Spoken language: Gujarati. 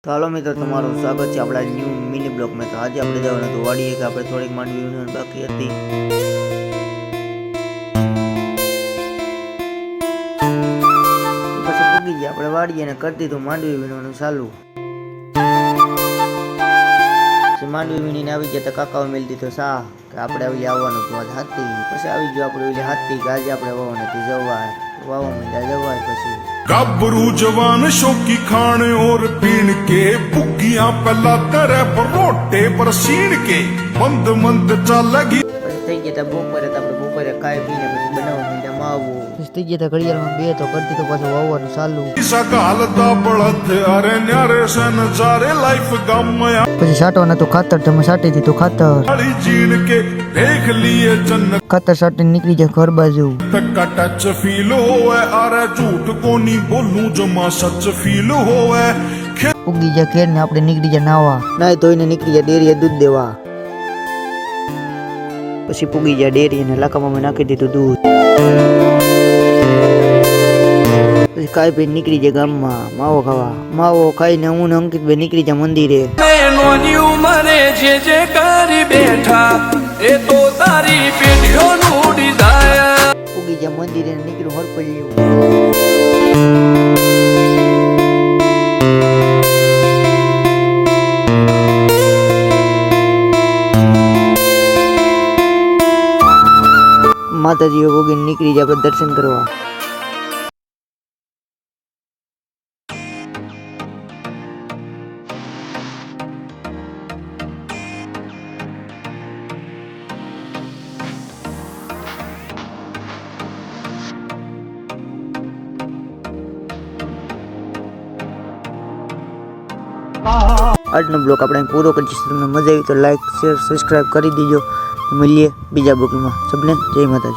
તો હાલો મિત્રો, તમારું સ્વાગત છે આપણા ન્યૂ મિની બ્લોગમાં। તો આજે આપણે જવાનું હતું વાડીએ, કે આપણે થોડીક માંડવી વીણવાની બાકી હતી। પછી પૂગી ગયા આપણે વાડીએ અને કરી દીધું માંડવી વીણવાનું ચાલુ। પછી માંડવી વીણીને આવી ગયા તો કાકાઓ મેળી દીધો સા કે આપણે આવી આવવાનું હતું આજ હાથી। પછી આવી ગયો આપણે ઓલી હાથી કે આજે આપણે વાવવાનું હતું જવાય, વાવા માંડ્યા જવાય। પછી गबरू जवान शौकी खाने और पीण के पुगिया पहला तेरे परोटे पर सीण के मंद मंद चलगी। પછી થઈ ગયા તા બપોરે, તો આપણે બપોરે ખાઈ પીને પછી બનાવવા માંડ્યા માવો। પછી થઈ ગયા તા ઘડિયાળમાં બે તો કરતી તો પાછું વાવવાનું ચાલુ। सगाल दा बड़द अरे न्यारे से नजारे लाइफ गमया। પછી સાટવાના તો ખાતર, તમે સાટી દીધું ખાતર। अड़ी जीण के देख लिए जन्नत ખાતર સાટીને નીકળી જાય ઘર બાજુ। का टच फील होवे अरे झूठ को नहीं बोलूं जमा सच फील होवे। ઉગી જાય ઘેર ને આપણે નીકળી જાય નાવા, નાય ધોઈને નીકળી જાય ડેરીએ દૂધ દેવા। પછી પૂગી જાય ડેરી અને લાકામાં મેં નાખી દીધું દૂધ। પછી ખાઈ પી નીકળી જાય ગામમાં માવો ખાવા। માવો ખાઈને હું ને અંકિતભાઈ નીકળી જાય મંદિરે। નોની ઉંમરે જે કરી બેઠા એ તો તારી પેઢીઓનું ડિઝાયર। પૂગી જાય મંદિરે ને નીકળ્યું હરપલ્યું। માતાજી ભોગીને નીકળી જાય આપણે દર્શન કરવા। આજનો બ્લોગ આપણે પૂરો કરીશું। તમને મજા આવી તો લાઈક શેર સબસ્ક્રાઈબ કરી દીજો। મળીએ બીજા બ્લોગમાં। સબને જય માતાજી।